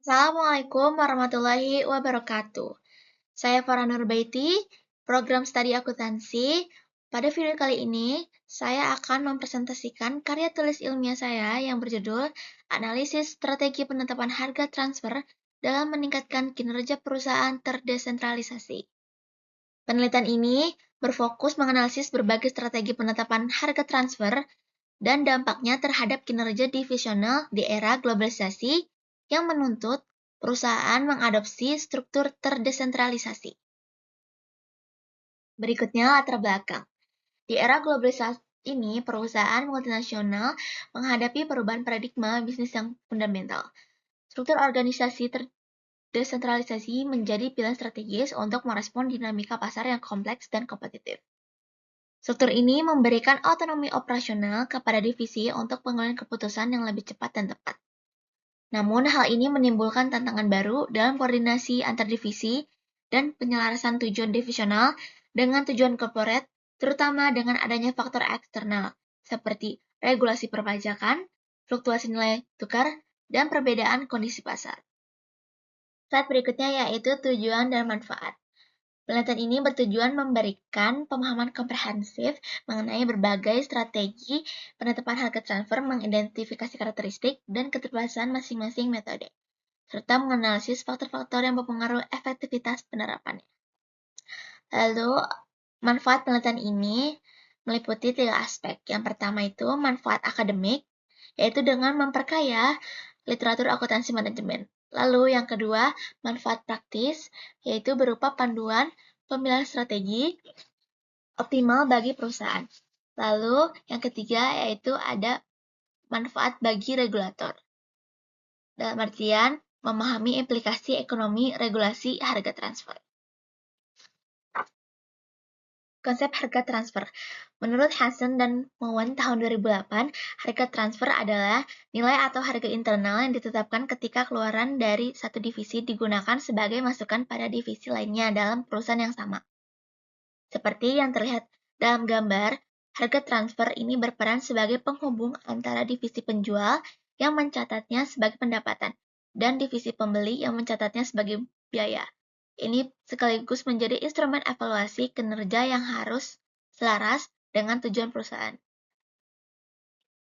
Assalamualaikum warahmatullahi wabarakatuh. Saya Farah Nurbaiti, program studi akuntansi. Pada video kali ini, saya akan mempresentasikan karya tulis ilmiah saya yang berjudul Analisis Strategi Penetapan Harga Transfer dalam Meningkatkan Kinerja Perusahaan Terdesentralisasi. Penelitian ini berfokus menganalisis berbagai strategi penetapan harga transfer dan dampaknya terhadap kinerja divisional di era globalisasi yang menuntut perusahaan mengadopsi struktur terdesentralisasi. Berikutnya latar belakang. Di era globalisasi ini, perusahaan multinasional menghadapi perubahan paradigma bisnis yang fundamental. Struktur organisasi terdesentralisasi menjadi pilihan strategis untuk merespon dinamika pasar yang kompleks dan kompetitif. Struktur ini memberikan otonomi operasional kepada divisi untuk pengambilan keputusan yang lebih cepat dan tepat. Namun, hal ini menimbulkan tantangan baru dalam koordinasi antar divisi dan penyelarasan tujuan divisional dengan tujuan corporate, terutama dengan adanya faktor eksternal, seperti regulasi perpajakan, fluktuasi nilai tukar, dan perbedaan kondisi pasar. Slide berikutnya yaitu tujuan dan manfaat. Penelitian ini bertujuan memberikan pemahaman komprehensif mengenai berbagai strategi penetapan harga transfer, mengidentifikasi karakteristik dan keterbatasan masing-masing metode, serta menganalisis faktor-faktor yang mempengaruhi efektivitas penerapannya. Lalu, manfaat penelitian ini meliputi 3 aspek. Yang pertama itu manfaat akademik, yaitu dengan memperkaya literatur akuntansi manajemen. Lalu yang kedua, manfaat praktis, yaitu berupa panduan pemilihan strategi optimal bagi perusahaan. Lalu yang ketiga, yaitu ada manfaat bagi regulator. Dalam artian, memahami implikasi ekonomi regulasi harga transfer. Konsep harga transfer. Menurut Hansen dan Mowen tahun 2008, harga transfer adalah nilai atau harga internal yang ditetapkan ketika keluaran dari satu divisi digunakan sebagai masukan pada divisi lainnya dalam perusahaan yang sama. Seperti yang terlihat dalam gambar, harga transfer ini berperan sebagai penghubung antara divisi penjual yang mencatatnya sebagai pendapatan dan divisi pembeli yang mencatatnya sebagai biaya. Ini sekaligus menjadi instrumen evaluasi kinerja yang harus selaras dengan tujuan perusahaan.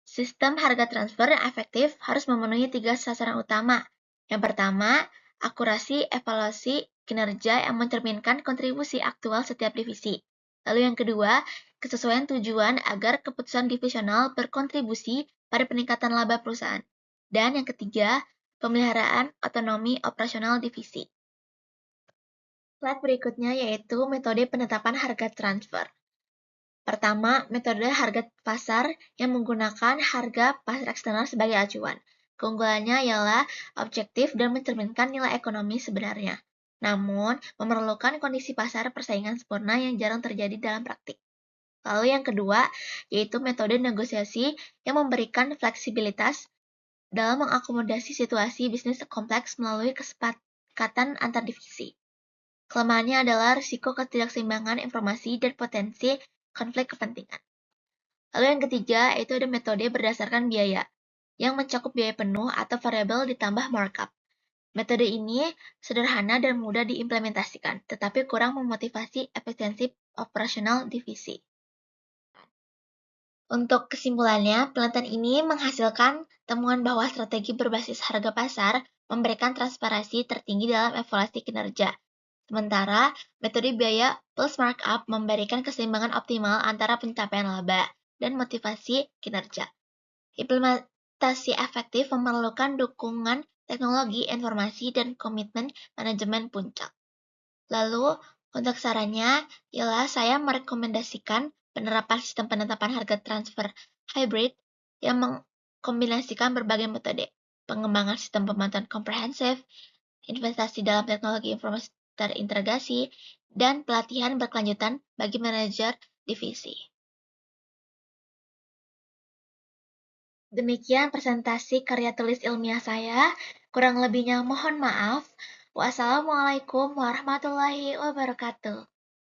Sistem harga transfer yang efektif harus memenuhi 3 sasaran utama. Yang pertama, akurasi evaluasi kinerja yang mencerminkan kontribusi aktual setiap divisi. Lalu yang kedua, kesesuaian tujuan agar keputusan divisional berkontribusi pada peningkatan laba perusahaan. Dan yang ketiga, pemeliharaan otonomi operasional divisi. Slide berikutnya yaitu metode penetapan harga transfer. Pertama, metode harga pasar yang menggunakan harga pasar eksternal sebagai acuan. Keunggulannya ialah objektif dan mencerminkan nilai ekonomi sebenarnya. Namun, memerlukan kondisi pasar persaingan sempurna yang jarang terjadi dalam praktik. Lalu yang kedua, yaitu metode negosiasi yang memberikan fleksibilitas dalam mengakomodasi situasi bisnis kompleks melalui kesepakatan antar divisi. Kelemahannya adalah risiko ketidakseimbangan informasi dan potensi konflik kepentingan. Lalu yang ketiga, yaitu ada metode berdasarkan biaya, yang mencakup biaya penuh atau variabel ditambah markup. Metode ini sederhana dan mudah diimplementasikan, tetapi kurang memotivasi efisiensi operasional divisi. Untuk kesimpulannya, penelitian ini menghasilkan temuan bahwa strategi berbasis harga pasar memberikan transparansi tertinggi dalam evaluasi kinerja. Sementara, metode biaya plus markup memberikan keseimbangan optimal antara pencapaian laba dan motivasi kinerja. Implementasi efektif memerlukan dukungan teknologi informasi dan komitmen manajemen puncak. Lalu, untuk sarannya, ialah saya merekomendasikan penerapan sistem penetapan harga transfer hybrid yang mengkombinasikan berbagai metode, pengembangan sistem pemantauan komprehensif, investasi dalam teknologi informasi terintegrasi, dan pelatihan berkelanjutan bagi manajer divisi. Demikian presentasi karya tulis ilmiah saya. Kurang lebihnya mohon maaf. Wassalamualaikum warahmatullahi wabarakatuh.